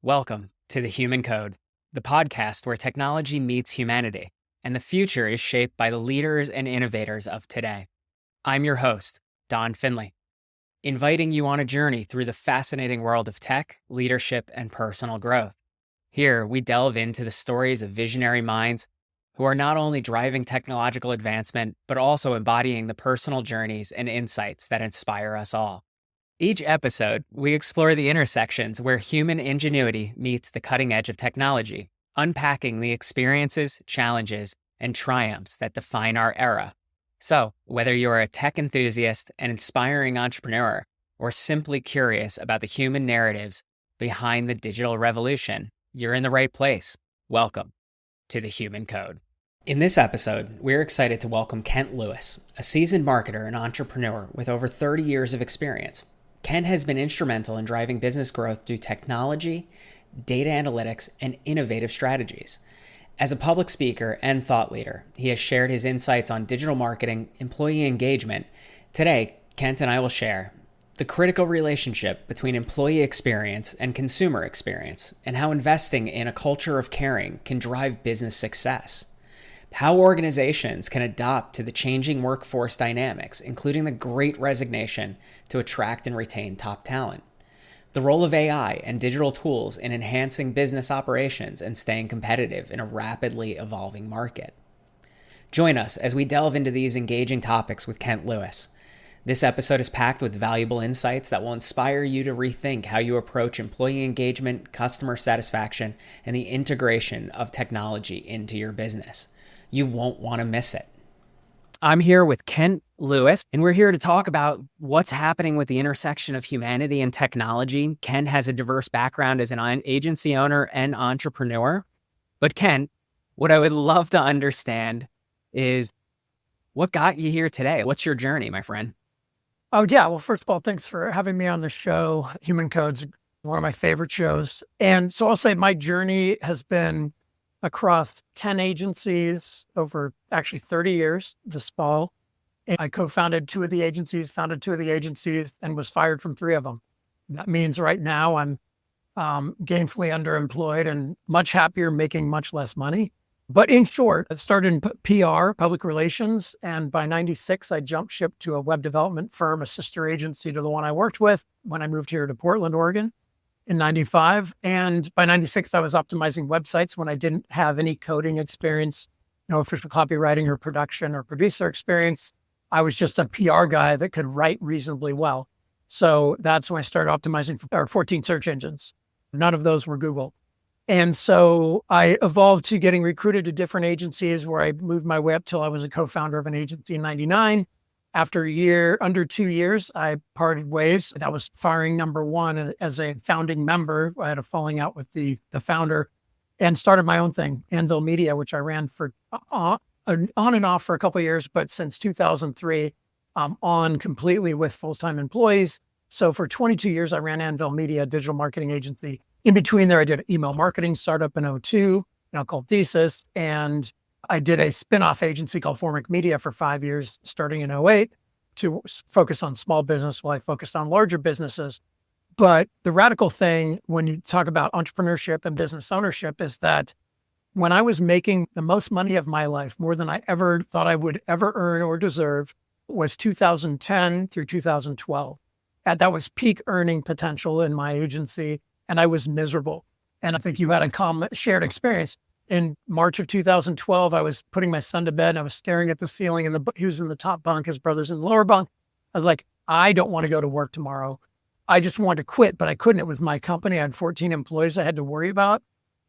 Welcome to the Human Code, the podcast where technology meets humanity, and the future is shaped by the leaders and innovators of today. I'm your host, Don Finley, inviting you on a journey through the fascinating world of tech, leadership, and personal growth. Here, we delve into the stories of visionary minds who are not only driving technological advancement, but also embodying the personal journeys and insights that inspire us all. Each episode, we explore the intersections where human ingenuity meets the cutting edge of technology, unpacking the experiences, challenges, and triumphs that define our era. So, whether you're a tech enthusiast, an inspiring entrepreneur, or simply curious about the human narratives behind the digital revolution, you're in the right place. Welcome to the Human Code. In this episode, we're excited to welcome Kent Lewis, a seasoned marketer and entrepreneur with over 30 years of experience. Kent has been instrumental in driving business growth through technology, data analytics, and innovative strategies. As a public speaker and thought leader, he has shared his insights on digital marketing, employee engagement. Today, Kent and I will share the critical relationship between employee experience and consumer experience, and how investing in a culture of caring can drive business success. How organizations can adapt to the changing workforce dynamics, including the great resignation, to attract and retain top talent. The role of AI and digital tools in enhancing business operations and staying competitive in a rapidly evolving market. Join us as we delve into these engaging topics with Kent Lewis. This episode is packed with valuable insights that will inspire you to rethink how you approach employee engagement, customer satisfaction, and the integration of technology into your business. You won't want to miss it. I'm here with Kent Lewis, and we're here to talk about what's happening with the intersection of humanity and technology. Kent has a diverse background as an agency owner and entrepreneur. But Kent, what I would love to understand is what got you here today? What's your journey, my friend? Oh, yeah. Well, first of all, thanks for having me on the show. Human Code's one of my favorite shows. And so I'll say my journey has been across 10 agencies over actually 30 years this fall. And I co-founded founded two of the agencies, and was fired from 3 of them. That means right now I'm gainfully underemployed and much happier, making much less money. But in short, I started in PR, public relations, and by 96, I jumped ship to a web development firm, a sister agency to the one I worked with when I moved here to Portland, Oregon in 95. And by 96, I was optimizing websites when I didn't have any coding experience, no official copywriting or production or producer experience. I was just a PR guy that could write reasonably well. So that's when I started optimizing for 14 search engines. None of those were Google. And so I evolved to getting recruited to different agencies, where I moved my way up till I was a co-founder of an agency in 99. After under 2 years, I parted ways. That was firing number 1 as a founding member. I had a falling out with the founder and started my own thing, Anvil Media, which I ran for on and off for a couple of years, but since 2003, on completely with full-time employees. So for 22 years, I ran Anvil Media, a digital marketing agency. In between there, I did an email marketing startup in 2002, now called Thesis. And I did a spin-off agency called Formic Media for 5 years, starting in 2008, to focus on small business while I focused on larger businesses. But the radical thing when you talk about entrepreneurship and business ownership is that when I was making the most money of my life, more than I ever thought I would ever earn or deserve, was 2010 through 2012. And that was peak earning potential in my agency, and I was miserable. And I think you had a common shared experience. In March of 2012, I was putting my son to bed and I was staring at the ceiling, and he was in the top bunk, his brother's in the lower bunk. I was like, I don't want to go to work tomorrow. I just wanted to quit, but I couldn't. It was my company. I had 14 employees I had to worry about.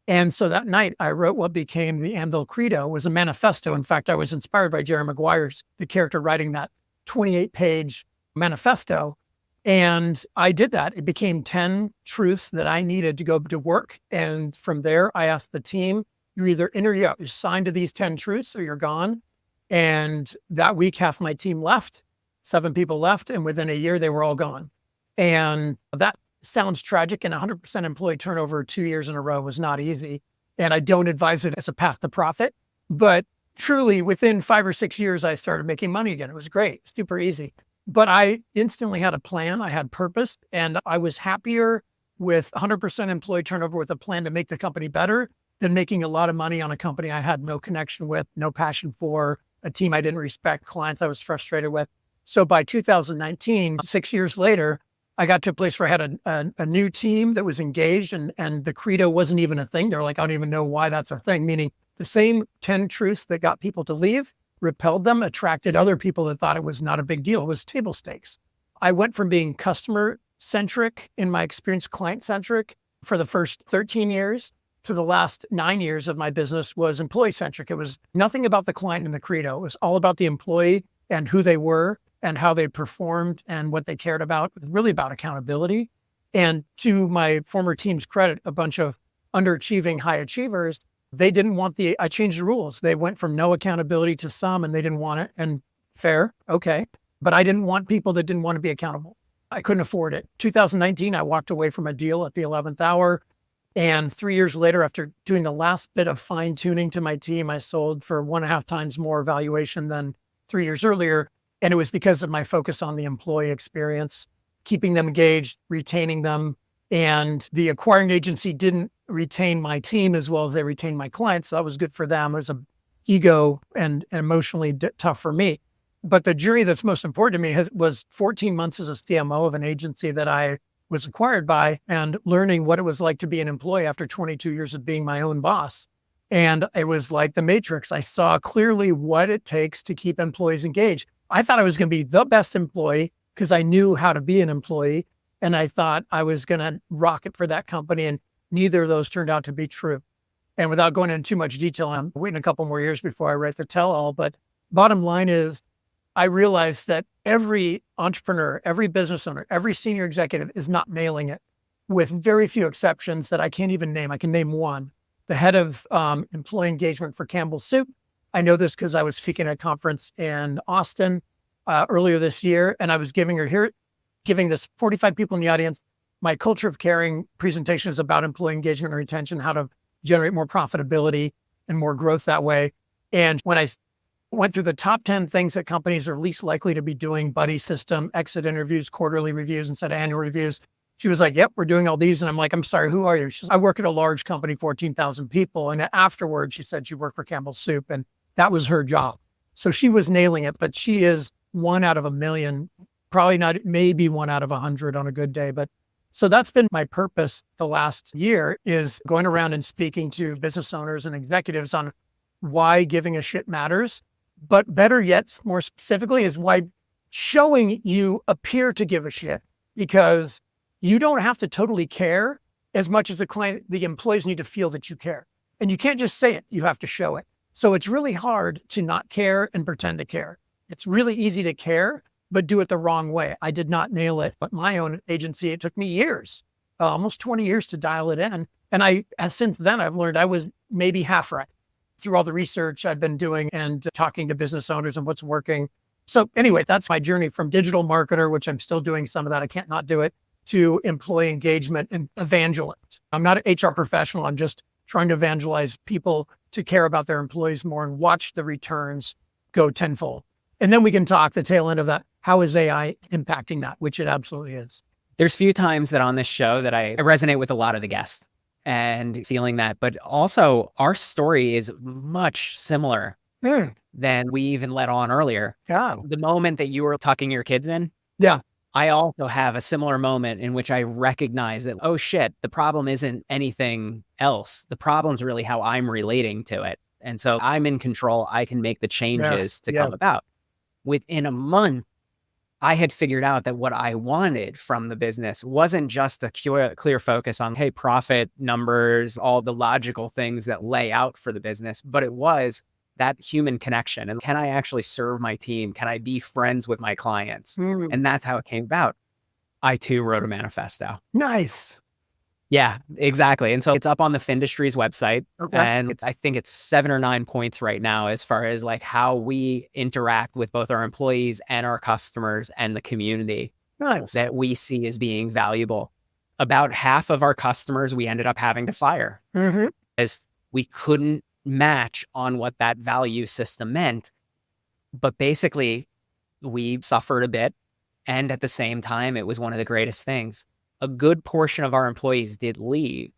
And so that night I wrote what became the Anvil Credo. It was a manifesto. In fact, I was inspired by Jerry Maguire's, the character, writing that 28-page manifesto. And I did that. It became 10 truths that I needed to go to work. And from there, I asked the team, you're either in or out. You're signed to these 10 truths or you're gone. And that week, half my team left, 7 people left. And within a year, they were all gone. And that sounds tragic. And 100% employee turnover 2 years in a row was not easy. And I don't advise it as a path to profit. But truly, within 5 or 6 years, I started making money again. It was great, super easy. But I instantly had a plan. I had purpose, and I was happier with 100% employee turnover with a plan to make the company better than making a lot of money on a company I had no connection with, no passion for, a team I didn't respect, clients I was frustrated with. So by 2019, 6 years later, I got to a place where I had a new team that was engaged, and the Credo wasn't even a thing. They're like, I don't even know why that's a thing, meaning the same 10 truths that got people to leave, repelled them, attracted other people that thought it was not a big deal. It was table stakes. I went from being customer-centric in my experience, client-centric for the first 13 years to the last 9 years of my business was employee-centric. It was nothing about the client and the Credo. It was all about the employee and who they were and how they performed and what they cared about, really about accountability. And to my former team's credit, a bunch of underachieving high achievers, they didn't want I changed the rules. They went from no accountability to some, and they didn't want it. And fair, okay. But I didn't want people that didn't want to be accountable. I couldn't afford it. 2019, I walked away from a deal at the 11th hour. And 3 years later, after doing the last bit of fine tuning to my team, I sold for 1.5 times more valuation than 3 years earlier. And it was because of my focus on the employee experience, keeping them engaged, retaining them. And the acquiring agency didn't retain my team as well as they retained my clients. So that was good for them. It was a ego and emotionally tough for me. But the journey that's most important to me was 14 months as a CMO of an agency that I was acquired by, and learning what it was like to be an employee after 22 years of being my own boss. And it was like the Matrix. I saw clearly what it takes to keep employees engaged. I thought I was going to be the best employee because I knew how to be an employee. And I thought I was going to rock it for that company. And neither of those turned out to be true. And without going into too much detail, I'm waiting a couple more years before I write the tell-all. But bottom line is, I realized that every entrepreneur, every business owner, every senior executive is not nailing it, with very few exceptions that I can't even name. I can name one. The head of employee engagement for Campbell Soup. I know this because I was speaking at a conference in Austin earlier this year, and I was giving this 45 people in the audience, my culture of caring presentation is about employee engagement and retention, how to generate more profitability and more growth that way. And when I went through the top 10 things that companies are least likely to be doing, buddy system, exit interviews, quarterly reviews instead of annual reviews, she was like, yep, we're doing all these. And I'm like, I'm sorry, who are you? She says, I work at a large company, 14,000 people. And afterwards, she said she worked for Campbell Soup, and that was her job. So she was nailing it, but she is 1 out of a million, probably not, maybe 1 out of 100 on a good day. But so that's been my purpose the last year, is going around and speaking to business owners and executives on why giving a shit matters. But better yet, more specifically, is why showing you appear to give a shit, because you don't have to totally care as much as the employees need to feel that you care. And you can't just say it, you have to show it. So it's really hard to not care and pretend to care. It's really easy to care, but do it the wrong way. I did not nail it. But my own agency, it took me years, almost 20 years to dial it in. And since then, I've learned I was maybe half right through all the research I've been doing and talking to business owners and what's working. So anyway, that's my journey from digital marketer, which I'm still doing some of that. I can't not do it, to employee engagement and evangelist. I'm not an HR professional. I'm just trying to evangelize people to care about their employees more and watch the returns go tenfold. And then we can talk the tail end of that. How is AI impacting that? Which it absolutely is. There's few times that on this show that I resonate with a lot of the guests and feeling that, but also our story is much similar than we even let on earlier. Yeah. The moment that you were tucking your kids in. Yeah. I also have a similar moment in which I recognize that, oh shit, the problem isn't anything else. The problem's really how I'm relating to it. And so I'm in control. I can make the changes to come about. Within a month, I had figured out that what I wanted from the business wasn't just a clear focus on, hey, profit numbers, all the logical things that lay out for the business, but it was that human connection. And can I actually serve my team? Can I be friends with my clients? And that's how it came about. I too wrote a manifesto. Nice. Yeah, exactly. And so it's up on the Findustry's website. Okay. And I think it's 7 or 9 points right now as far as like how we interact with both our employees and our customers and the community that we see as being valuable. About half of our customers we ended up having to fire as we couldn't match on what that value system meant. But basically, we suffered a bit. And at the same time, it was one of the greatest things. a good portion of our employees did leave.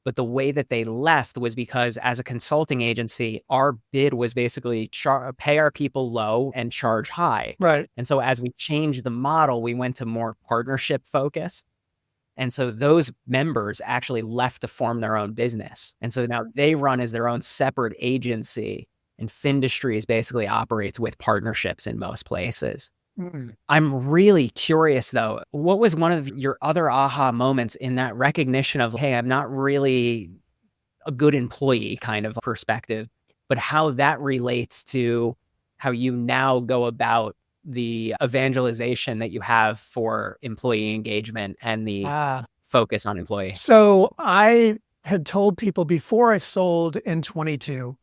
But the way that they left was because as a consulting agency, our bid was basically pay our people low and charge high. Right. And so as we changed the model, we went to more partnership focus. And so those members actually left to form their own business. And so now they run as their own separate agency. And Findustries basically operates with partnerships in most places. I'm really curious though, what was one of your other aha moments in that recognition of, hey, I'm not really a good employee kind of perspective, but how that relates to how you now go about the evangelization that you have for employee engagement and the focus on employee? So I had told people before I sold in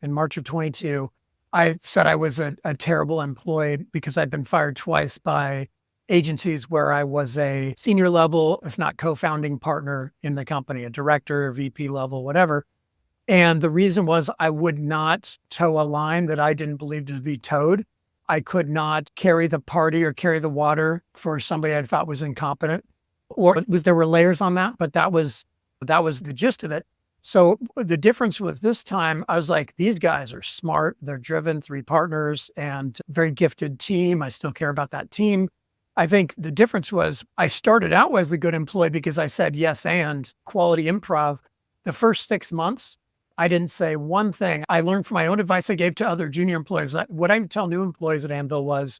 March of 22, I said I was a terrible employee because I'd been fired twice by agencies where I was a senior level, if not co-founding partner in the company, a director, VP level, whatever. And the reason was I would not toe a line that I didn't believe to be towed. I could not carry the party or carry the water for somebody I thought was incompetent, or if there were layers on that, but that was the gist of it. So the difference with this time, I was like, these guys are smart. They're driven, 3 partners and very gifted team. I still care about that team. I think the difference was I started out as a good employee because I said yes and quality improv. The first 6 months, I didn't say one thing. I learned from my own advice I gave to other junior employees. What I tell new employees at Anvil was,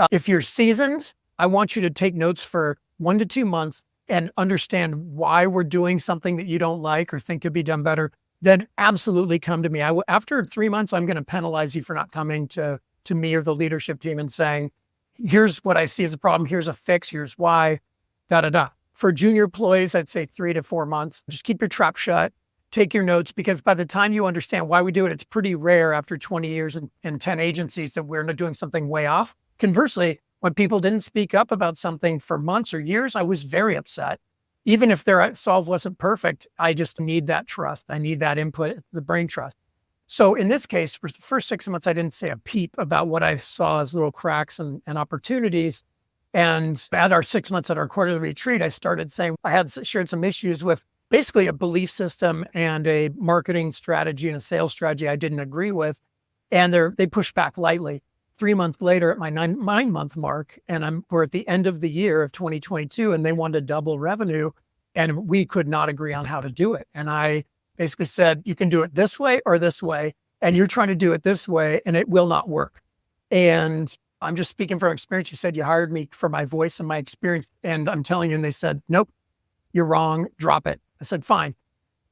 if you're seasoned, I want you to take notes for 1 to 2 months and understand why we're doing something that you don't like or think could be done better. Then absolutely come to me. After 3 months, I'm going to penalize you for not coming to me or the leadership team and saying, here's what I see as a problem. Here's a fix. Here's why, For junior employees, I'd say 3 to 4 months. Just keep your trap shut. Take your notes, because by the time you understand why we do it, it's pretty rare after 20 years and 10 agencies that we're not doing something way off. Conversely, when people didn't speak up about something for months or years, I was very upset. Even if their solve wasn't perfect, I just need that trust. I need that input, the brain trust. So in this case, for the first 6 months, I didn't say a peep about what I saw as little cracks and opportunities. And at our 6 months at our quarterly retreat, I started saying I had shared some issues with basically a belief system and a marketing strategy and a sales strategy I didn't agree with. And they pushed back lightly. 3 months later at my 9-month mark, and we're at the end of the year of 2022, and they wanted to double revenue, and we could not agree on how to do it. And I basically said, you can do it this way or this way, and you're trying to do it this way, and it will not work. And I'm just speaking from experience. You said you hired me for my voice and my experience, and I'm telling you, and they said, nope, you're wrong, drop it. I said, fine.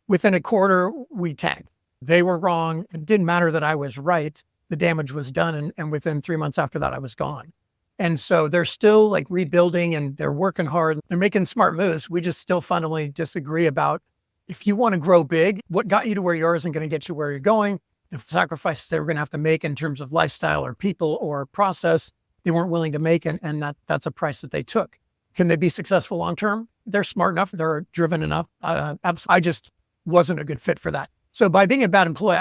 Within a quarter, we tanked. They were wrong. It didn't matter that I was right. The damage was done. And within 3 months after that, I was gone. And so they're still like rebuilding and they're working hard. They're making smart moves. We just still fundamentally disagree about, if you want to grow big, what got you to where you are isn't going to get you where you're going. The sacrifices they were going to have to make in terms of lifestyle or people or process, they weren't willing to make. And that's a price that they took. Can they be successful long-term? They're smart enough. They're driven enough. I just wasn't a good fit for that. So by being a bad employee,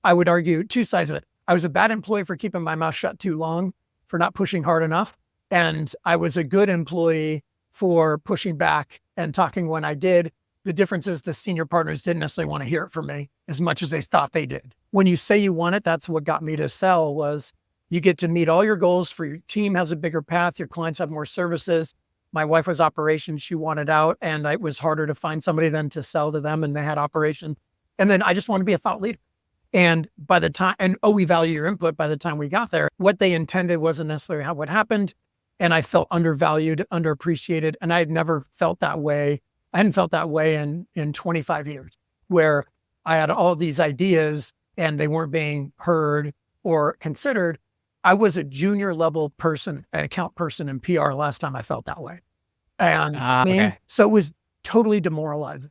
I would argue 2 sides of it. I was a bad employee for keeping my mouth shut too long, for not pushing hard enough. And I was a good employee for pushing back and talking when I did. The difference is the senior partners didn't necessarily want to hear it from me as much as they thought they did. When you say you want it, that's what got me to sell. Was you get to meet all your goals for your team, has a bigger path. Your clients have more services. My wife was operations. She wanted out, and it was harder to find somebody than to sell to them. And they had operation. And then I just want to be a thought leader. And by the time, we value your input. By the time we got there, what they intended wasn't necessarily what happened. And I felt undervalued, underappreciated. And I had never felt that way. I hadn't felt that way in 25 years, where I had all these ideas and they weren't being heard or considered. I was a junior level person, an account person in PR last time I felt that way. And okay. So it was totally demoralizing.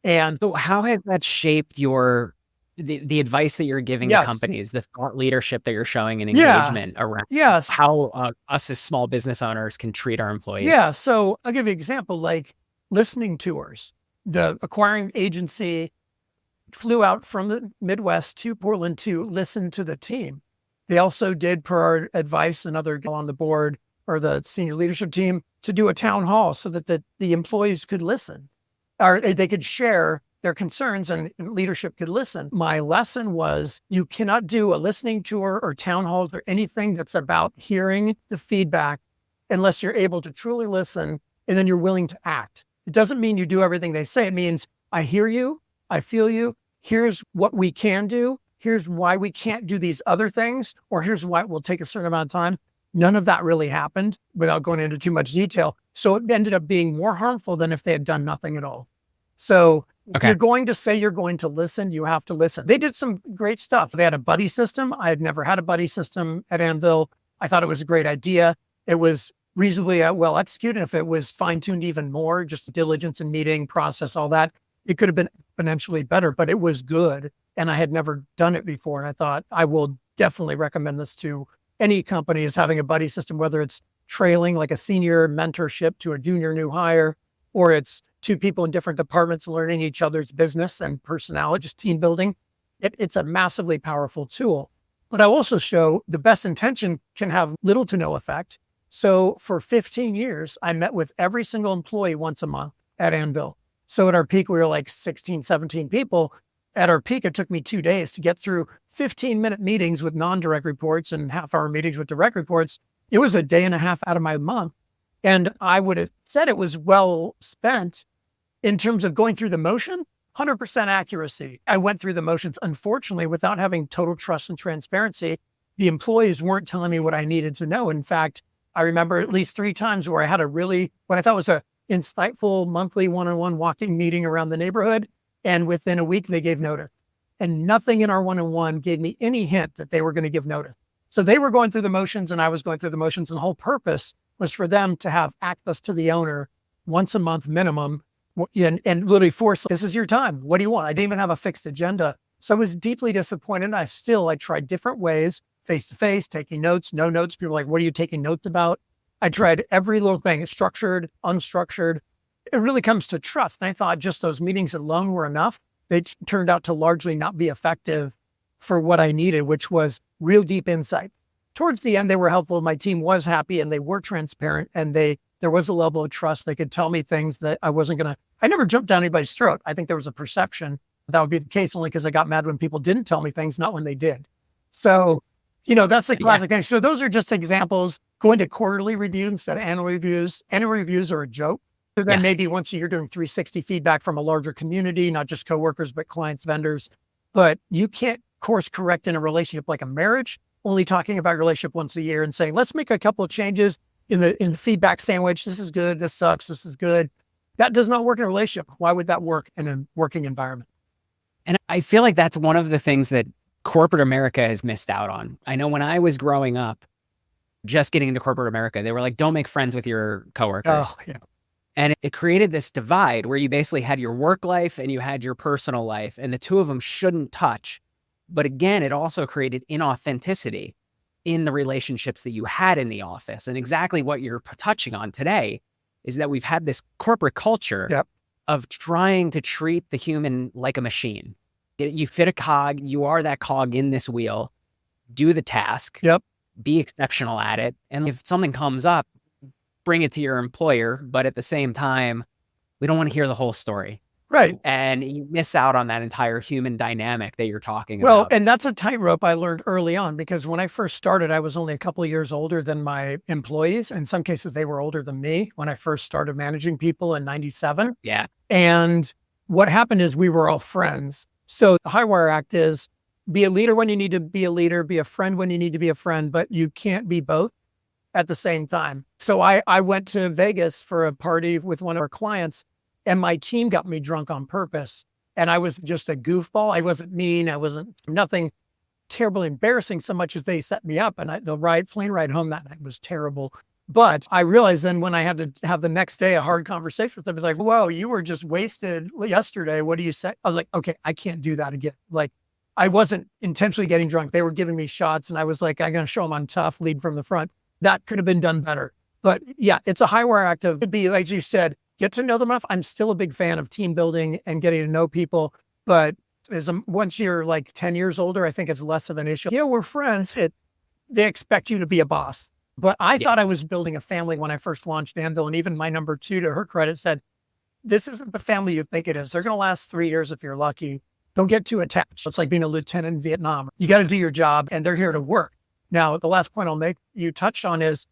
And so how has that shaped the advice that you're giving to companies, the thought leadership that you're showing and engagement around how us as small business owners can treat our employees? Yeah. So I'll give you an example, like listening tours. The acquiring agency flew out from the Midwest to Portland to listen to the team. They also did, per our advice and other on the board, or the senior leadership team to do a town hall so that the employees could listen, or they could share their concerns and leadership could listen. My lesson was you cannot do a listening tour or town halls or anything that's about hearing the feedback unless you're able to truly listen and then you're willing to act. It doesn't mean you do everything they say. It means I hear you, I feel you, here's what we can do, here's why we can't do these other things, or here's why it will take a certain amount of time. None of that really happened without going into too much detail. So it ended up being more harmful than if they had done nothing at all. So if you're going to say you're going to listen, you have to listen. They did some great stuff. They had a buddy system. I had never had a buddy system at Anvil. I thought it was a great idea. It was reasonably well executed. If it was fine-tuned even more, just diligence and meeting process, all that, it could have been exponentially better, but it was good. And I had never done it before. And I thought I will definitely recommend this to any company, is having a buddy system, whether it's trailing like a senior mentorship to a junior new hire, or it's two people in different departments learning each other's business and personality, just team building. It's a massively powerful tool. But I also show the best intention can have little to no effect. So for 15 years, I met with every single employee once a month at Anvil. So at our peak, we were like 16, 17 people. At our peak, it took me 2 days to get through 15-minute meetings with non-direct reports and half-hour meetings with direct reports. It was a day and a half out of my month. And I would have said it was well spent in terms of going through the motion, 100% accuracy. I went through the motions, unfortunately, without having total trust and transparency. The employees weren't telling me what I needed to know. In fact, I remember at least 3 times where I had what I thought was a insightful monthly one-on-one walking meeting around the neighborhood. And within a week, they gave notice. And nothing in our one-on-one gave me any hint that they were going to give notice. So they were going through the motions and I was going through the motions. And the whole purpose was for them to have access to the owner once a month minimum and literally force, this is your time. What do you want? I didn't even have a fixed agenda. So I was deeply disappointed. I tried different ways, face-to-face, taking notes, no notes. People were like, what are you taking notes about? I tried every little thing, structured, unstructured. It really comes to trust. And I thought just those meetings alone were enough. They turned out to largely not be effective for what I needed, which was real deep insight. Towards the end, they were helpful. My team was happy and they were transparent and there was a level of trust. They could tell me things that I never jumped down anybody's throat. I think there was a perception that would be the case only because I got mad when people didn't tell me things, not when they did. So, that's the classic thing. So those are just examples. Going to quarterly reviews instead of annual reviews. Annual reviews are a joke. So then maybe once a year doing 360 feedback from a larger community, not just coworkers, but clients, vendors. But you can't course correct in a relationship like a marriage, only talking about your relationship once a year and saying, let's make a couple of changes in the feedback sandwich. This is good. This sucks. This is good. That does not work in a relationship. Why would that work in a working environment? And I feel like that's one of the things that corporate America has missed out on. I know when I was growing up, just getting into corporate America, they were like, don't make friends with your coworkers. Oh, yeah. And it created this divide where you basically had your work life and you had your personal life, and the two of them shouldn't touch. But again, it also created inauthenticity in the relationships that you had in the office. And exactly what you're touching on today is that we've had this corporate culture of trying to treat the human like a machine. You fit a cog, you are that cog in this wheel, do the task, be exceptional at it. And if something comes up, bring it to your employer. But at the same time, we don't want to hear the whole story. Right. And you miss out on that entire human dynamic that you're talking about. Well, and that's a tightrope I learned early on, because when I first started, I was only a couple of years older than my employees. In some cases, they were older than me when I first started managing people in 97. Yeah. And what happened is we were all friends. So the high wire act is be a leader when you need to be a leader, be a friend when you need to be a friend, but you can't be both at the same time. So I went to Vegas for a party with one of our clients, and my team got me drunk on purpose. And I was just a goofball. I wasn't mean. I wasn't nothing terribly embarrassing so much as they set me up. And the plane ride home that night was terrible. But I realized then when I had to have the next day a hard conversation with them, it's like, whoa, you were just wasted yesterday. What do you say? I was like, okay, I can't do that again. Like, I wasn't intentionally getting drunk. They were giving me shots and I was like, I'm going to show them I'm tough, lead from the front. That could have been done better. But yeah, it's a high wire act of, it'd be, like you said, get to know them enough. I'm still a big fan of team building and getting to know people. But once you're like 10 years older, I think it's less of an issue. Yeah, we're friends. They expect you to be a boss. But I Yeah. thought I was building a family when I first launched Anvil. And even my number two, to her credit, said, this isn't the family you think it is. They're going to last 3 years if you're lucky. Don't get too attached. It's like being a lieutenant in Vietnam. You got to do your job and they're here to work. Now, the last point I'll make you touched on is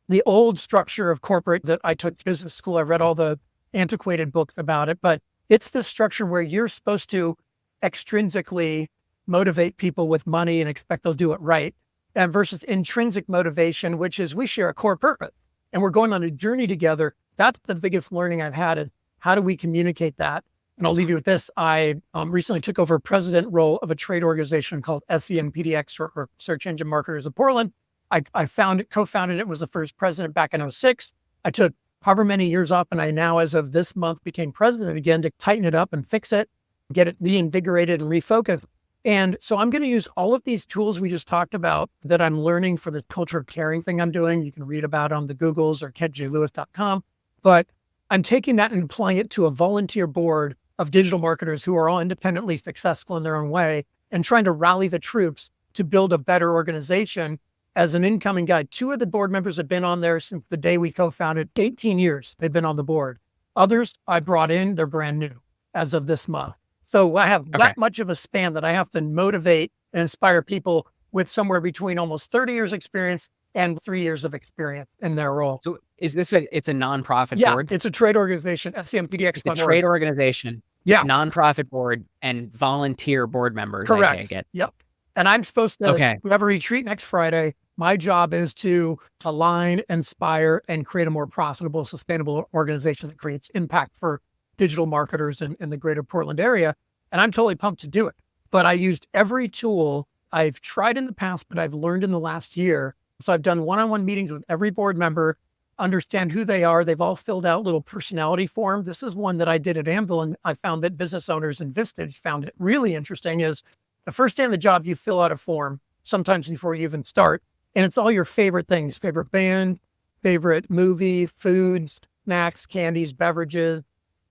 the old structure of corporate that I took business school. I read all the antiquated books about it, but it's the structure where you're supposed to extrinsically motivate people with money and expect they'll do it right. And versus intrinsic motivation, which is we share a core purpose and we're going on a journey together. That's the biggest learning I've had. Is how do we communicate that? And I'll leave you with this. I recently took over president role of a trade organization called SEMPDX, short for Search Engine Marketers of Portland. I co-founded it, was the first president back in 2006. I took however many years off, and I now, as of this month, became president again to tighten it up and fix it, get it reinvigorated and refocused. And so I'm going to use all of these tools we just talked about that I'm learning for the culture of caring thing I'm doing. You can read about on the Googles or KentJLewis.com. But I'm taking that and applying it to a volunteer board of digital marketers who are all independently successful in their own way and trying to rally the troops to build a better organization. As an incoming guy, 2 of the board members have been on there since the day we co-founded, 18 years they've been on the board. Others I brought in, they're brand new as of this month. So I have that much of a span that I have to motivate and inspire people with somewhere between almost 30 years experience and 3 years of experience in their role. So is this it's a nonprofit board? It's a trade organization, SCMPDX. It's a trade organization, yeah, nonprofit board and volunteer board members. Correct. I take it. Yep. And I'm supposed to, we have a retreat next Friday. My job is to align, inspire, and create a more profitable, sustainable organization that creates impact for digital marketers in the greater Portland area. And I'm totally pumped to do it. But I used every tool I've tried in the past, but I've learned in the last year. So I've done one-on-one meetings with every board member, understand who they are. They've all filled out little personality form. This is one that I did at Anvil, and I found that business owners in Vistage found it really interesting. Is the first day on the job, you fill out a form, sometimes before you even start. And it's all your favorite things, favorite band, favorite movie, foods, snacks, candies, beverages.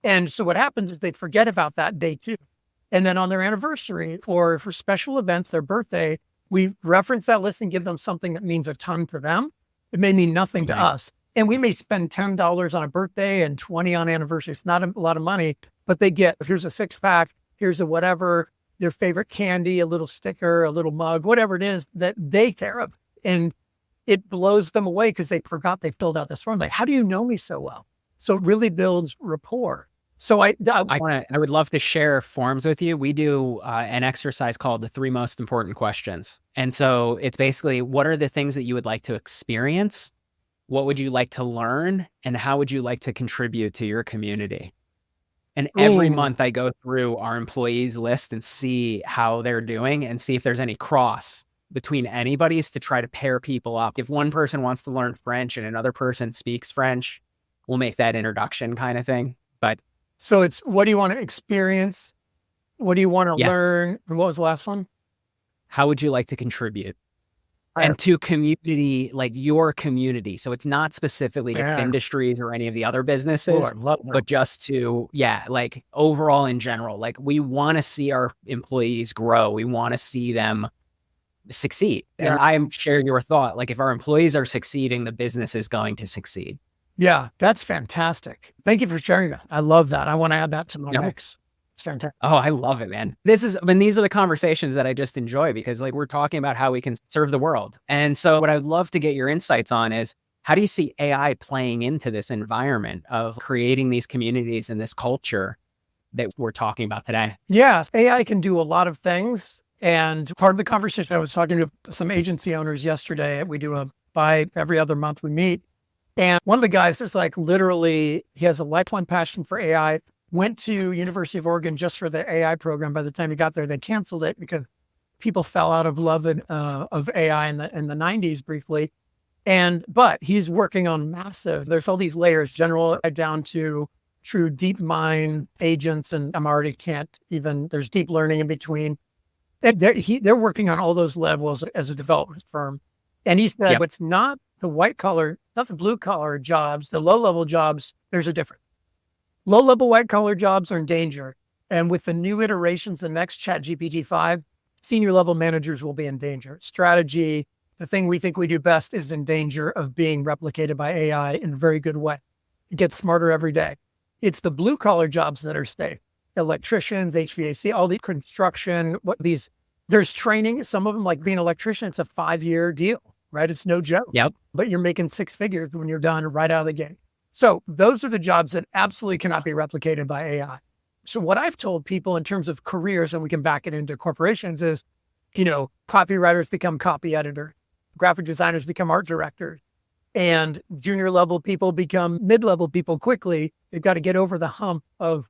And so what happens is they forget about that day 2. And then on their anniversary or for special events, their birthday, we reference that list and give them something that means a ton to them. It may mean nothing to us. And we may spend $10 on a birthday and $20 on anniversary. It's not a lot of money, but they get, here's a 6-pack, here's a whatever, their favorite candy, a little sticker, a little mug, whatever it is that they care of. And it blows them away because they forgot they filled out this form. Like, how do you know me so well? So it really builds rapport. So I would love to share forms with you. We do an exercise called the 3 most important questions. And so it's basically, what are the things that you would like to experience? What would you like to learn? And how would you like to contribute to your community? And every month I go through our employees list and see how they're doing and see if there's any cross between anybody's to try to pair people up. If one person wants to learn French and another person speaks French, we'll make that introduction kind of thing. But so it's, what do you want to experience? What do you want to learn? And what was the last one? How would you like to contribute? And to community, like your community. So it's not specifically to Findustries or any of the other businesses, but just to, like overall in general, like we want to see our employees grow. We want to see them succeed. And I'm sharing your thought. Like if our employees are succeeding, the business is going to succeed. Yeah, that's fantastic. Thank you for sharing that. I love that. I want to add that to my mix. It's fantastic. Oh, I love it, man. These are the conversations that I just enjoy because like we're talking about how we can serve the world. And so what I'd love to get your insights on is, how do you see AI playing into this environment of creating these communities and this culture that we're talking about today? Yeah, AI can do a lot of things. And part of the conversation, I was talking to some agency owners yesterday. We do every other month we meet. And one of the guys is like, literally, he has a lifelong passion for AI, went to University of Oregon just for the AI program. By the time he got there, they canceled it because people fell out of love of AI in the 90s briefly. But he's working on massive, there's all these layers, general down to true deep mind agents. And there's deep learning in between. They're working on all those levels as a development firm. And he said, it's not the white collar, not the blue collar jobs, the low level jobs, there's a difference. Low level white collar jobs are in danger. And with the new iterations, the next ChatGPT 5, senior level managers will be in danger. Strategy, the thing we think we do best is in danger of being replicated by AI in a very good way. It gets smarter every day. It's the blue collar jobs that are safe. Electricians, HVAC, all the construction, there's training. Some of them, like being an electrician, it's a 5-year deal, right? It's no joke. Yep. But you're making 6 figures when you're done right out of the gate. So those are the jobs that absolutely cannot be replicated by AI. So what I've told people in terms of careers, and we can back it into corporations, is, copywriters become copy editor, graphic designers become art directors, and junior level people become mid-level people quickly. They've got to get over the hump of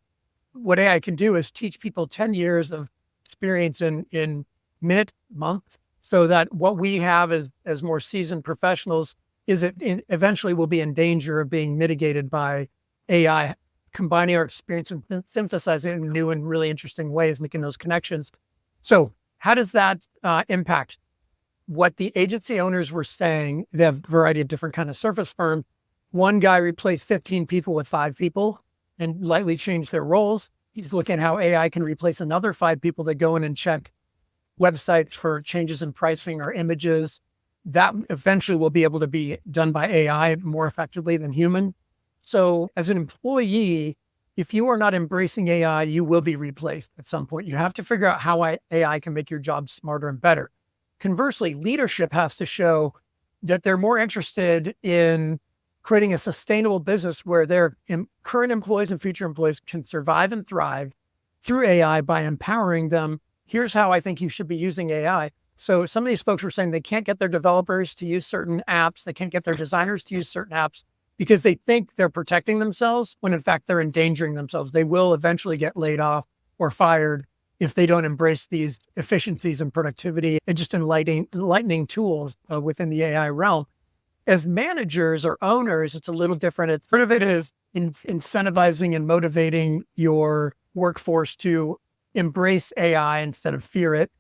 what AI can do is teach people 10 years of experience in minutes, months, so that what we have as more seasoned professionals eventually will be in danger of being mitigated by AI, combining our experience and synthesizing it in new and really interesting ways, making those connections. So how does that impact what the agency owners were saying? They have a variety of different kind of service firms. One guy replaced 15 people with 5 people and lightly changed their roles. He's looking at how AI can replace another 5 people that go in and check websites for changes in pricing or images. That eventually will be able to be done by AI more effectively than human. So as an employee, if you are not embracing AI, you will be replaced at some point. You have to figure out how AI can make your job smarter and better. Conversely, leadership has to show that they're more interested in creating a sustainable business where their current employees and future employees can survive and thrive through AI by empowering them. Here's how I think you should be using AI. So some of these folks were saying they can't get their developers to use certain apps. They can't get their designers to use certain apps because they think they're protecting themselves when in fact they're endangering themselves. They will eventually get laid off or fired if they don't embrace these efficiencies and productivity and just enlightening tools within the AI realm. As managers or owners, it's a little different. Part of it is incentivizing and motivating your workforce to embrace AI instead of fear it.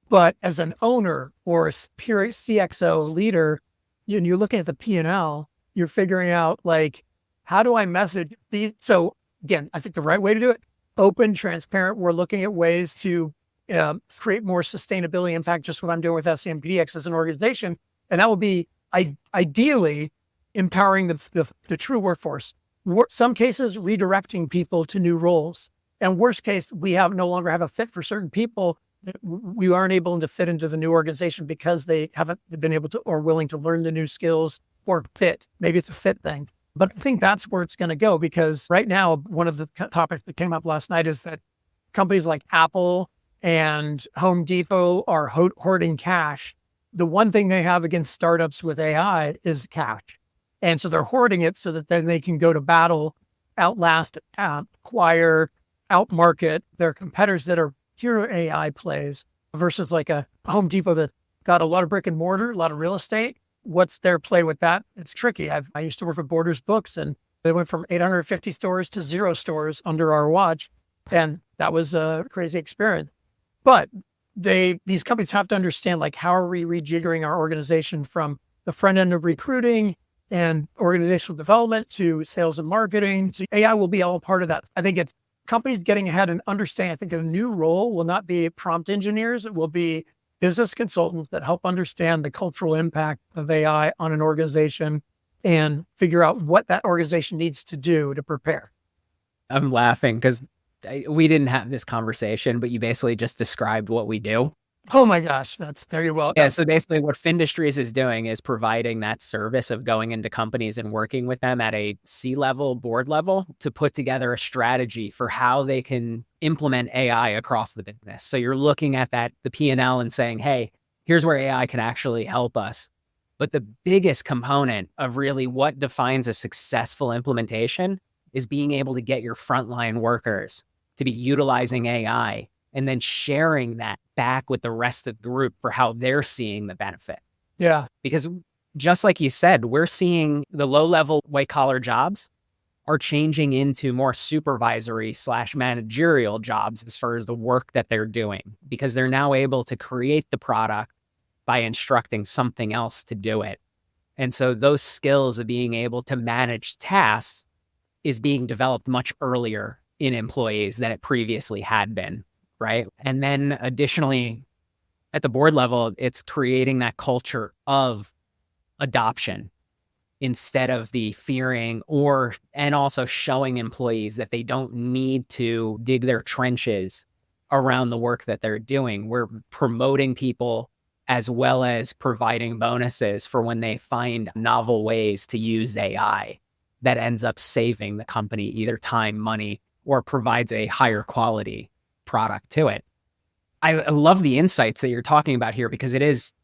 But as an owner or a pure CXO leader, you're looking at the P&L, you're figuring out, like, how do I message these? So again, I think the right way to do it, open, transparent. We're looking at ways to create more sustainability. In fact, just what I'm doing with SCMPDX as an organization, and that will be ideally empowering the true workforce. Some cases, redirecting people to new roles. And worst case, we no longer have a fit for certain people. We aren't able to fit into the new organization because they haven't been able to or willing to learn the new skills or fit. Maybe it's a fit thing. But I think that's where it's going to go, because right now, one of the topics that came up last night is that companies like Apple and Home Depot are hoarding cash. The one thing they have against startups with AI is cash. And so they're hoarding it so that then they can go to battle, outlast, acquire, outmarket their competitors that are pure AI plays versus like a Home Depot that got a lot of brick and mortar, a lot of real estate. What's their play with that? It's tricky. I used to work for Borders Books, and they went from 850 stores to 0 stores under our watch. And that was a crazy experience. But these companies have to understand, like, how are we rejiggering our organization from the front end of recruiting and organizational development to sales and marketing. So AI will be all part of that. I think it's companies getting ahead and understanding. I think a new role will not be prompt engineers. It will be business consultants that help understand the cultural impact of AI on an organization and figure out what that organization needs to do to prepare. I'm laughing because we didn't have this conversation, but you basically just described what we do. Oh my gosh, that's very well done. Yeah, so basically what Findustries is doing is providing that service of going into companies and working with them at a C-level, board level to put together a strategy for how they can implement AI across the business. So you're looking at the P&L and saying, hey, here's where AI can actually help us. But the biggest component of really what defines a successful implementation is being able to get your frontline workers to be utilizing AI and then sharing that back with the rest of the group for how they're seeing the benefit. Yeah. Because just like you said, we're seeing the low-level white-collar jobs are changing into more supervisory/managerial jobs as far as the work that they're doing, because they're now able to create the product by instructing something else to do it. And so those skills of being able to manage tasks is being developed much earlier in employees than it previously had been. Right. And then additionally, at the board level, it's creating that culture of adoption instead of the fearing and also showing employees that they don't need to dig their trenches around the work that they're doing. We're promoting people as well as providing bonuses for when they find novel ways to use AI that ends up saving the company either time, money, or provides a higher quality product to it. I love the insights that you're talking about here because it is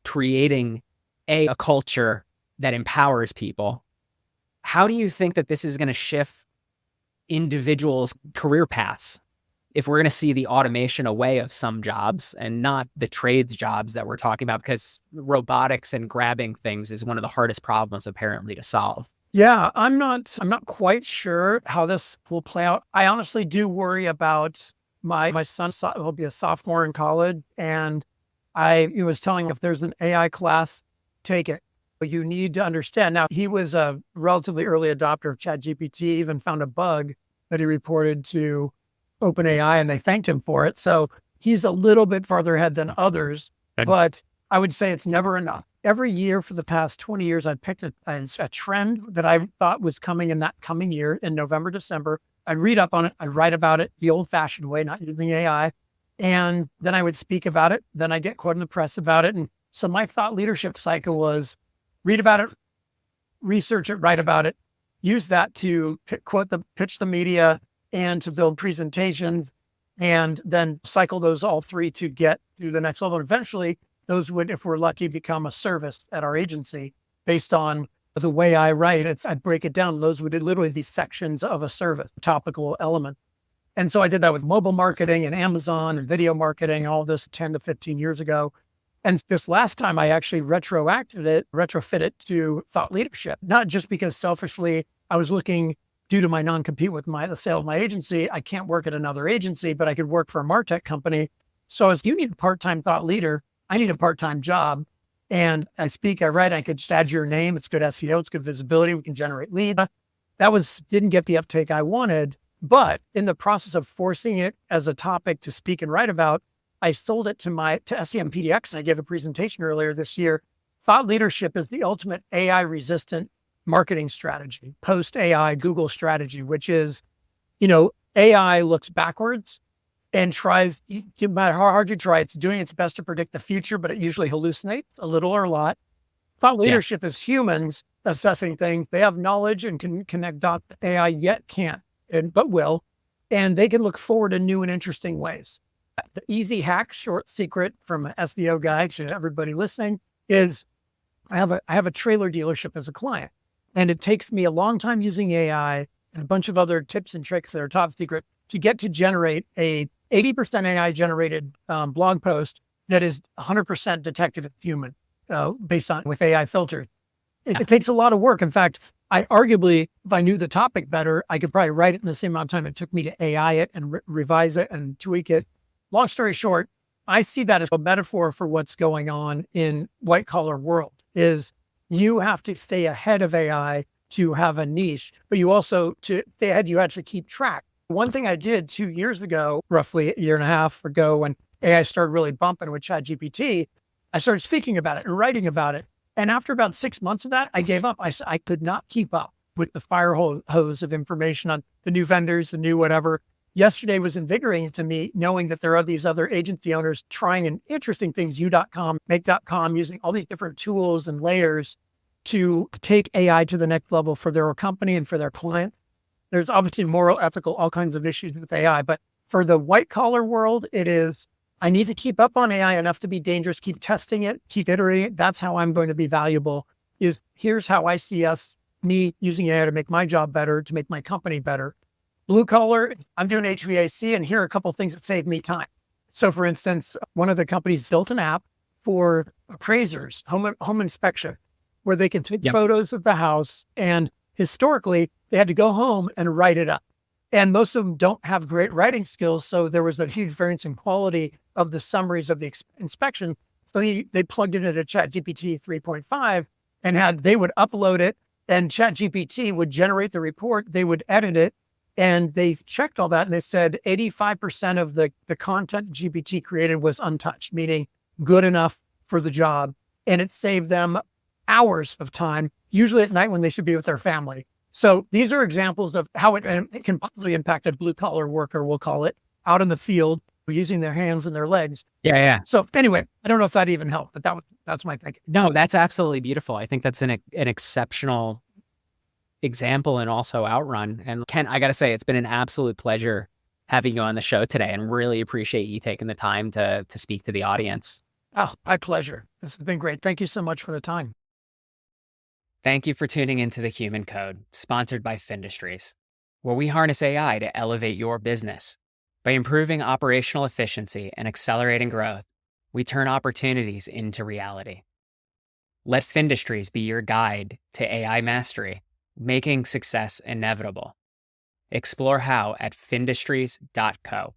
creating a culture that empowers people. How do you think that this is going to shift individuals' career paths if we're going to see the automation away of some jobs and not the trades jobs that we're talking about? Because robotics and grabbing things is one of the hardest problems apparently to solve. Yeah, I'm not quite sure how this will play out. I honestly do worry about my son will be a sophomore in college, and he was telling me if there's an AI class, take it. But you need to understand. Now, he was a relatively early adopter of ChatGPT, even found a bug that he reported to OpenAI, and they thanked him for it. So he's a little bit farther ahead than others, but I would say it's never enough. Every year for the past 20 years, I've picked a trend that I thought was coming in that coming year in November, December. I'd read up on it. I'd write about it the old-fashioned way, not using AI. And then I would speak about it. Then I'd get quoted in the press about it. And so my thought leadership cycle was read about it, research it, write about it, use that to pitch the media and to build presentations, and then cycle those all three to get to the next level. And eventually, those would, if we're lucky, become a service at our agency based on the way I write. I'd break it down. Those would literally be sections of a service, topical element. And so I did that with mobile marketing and Amazon and video marketing, all this 10 to 15 years ago. And this last time I actually retrofit it to thought leadership, not just because selfishly I was looking due to my non-compete with the sale of my agency. I can't work at another agency, but I could work for a MarTech company. So as you need a part-time thought leader, I need a part-time job. And I speak, I write, I could just add your name. It's good SEO, it's good visibility. We can generate leads. Didn't get the uptake I wanted, but in the process of forcing it as a topic to speak and write about, I sold it to SEM PDX, and I gave a presentation earlier this year. Thought leadership is the ultimate AI-resistant marketing strategy, post-AI Google strategy, which is, AI looks backwards and tries, no matter how hard you try, it's doing its best to predict the future, but it usually hallucinates a little or a lot. Thought leadership is humans assessing things. They have knowledge and can connect dots that AI yet can't, but will, and they can look forward to new and interesting ways. The easy hack, short secret from an SEO guy to everybody listening is I have a trailer dealership as a client, and it takes me a long time using AI and a bunch of other tips and tricks that are top secret to get to generate a 80% AI generated blog post that is 100% detective human based on with AI filters. It takes a lot of work. In fact, I arguably, if I knew the topic better, I could probably write it in the same amount of time it took me to AI it and revise it and tweak it. Long story short, I see that as a metaphor for what's going on in white collar world is you have to stay ahead of AI to have a niche, but you also, to stay ahead, you actually keep track. One thing I did 2 years ago, roughly a year and a half ago, when AI started really bumping with ChatGPT, I started speaking about it and writing about it. And after about 6 months of that, I gave up. I could not keep up with the fire hose of information on the new vendors, the new whatever. Yesterday was invigorating to me, knowing that there are these other agency owners trying and interesting things, you.com, make.com, using all these different tools and layers to take AI to the next level for their company and for their client. There's obviously moral, ethical, all kinds of issues with AI, but for the white collar world, it is, I need to keep up on AI enough to be dangerous, keep testing it, keep iterating it. That's how I'm going to be valuable. Here's how I see me using AI to make my job better, to make my company better. Blue collar, I'm doing HVAC, and here are a couple of things that save me time. So for instance, one of the companies built an app for appraisers, home inspection, where they can take photos of the house, and historically they had to go home and write it up. And most of them don't have great writing skills. So there was a huge variance in quality of the summaries of the inspection. So they plugged it into ChatGPT 3.5 and they would upload it, and ChatGPT would generate the report. They would edit it, and they checked all that, and they said 85% of the content GPT created was untouched, meaning good enough for the job. And it saved them hours of time, usually at night when they should be with their family. So these are examples of how it can possibly impact a blue collar worker, we'll call it, out in the field using their hands and their legs. Yeah. So anyway, I don't know if that even helped, but that's my thinking. No, that's absolutely beautiful. I think that's an exceptional example and also outrun. And Ken, I got to say, it's been an absolute pleasure having you on the show today, and really appreciate you taking the time to speak to the audience. Oh, my pleasure. This has been great. Thank you so much for the time. Thank you for tuning into The Human Code, sponsored by Findustries, where we harness AI to elevate your business. By improving operational efficiency and accelerating growth, we turn opportunities into reality. Let Findustries be your guide to AI mastery, making success inevitable. Explore how at findustries.co.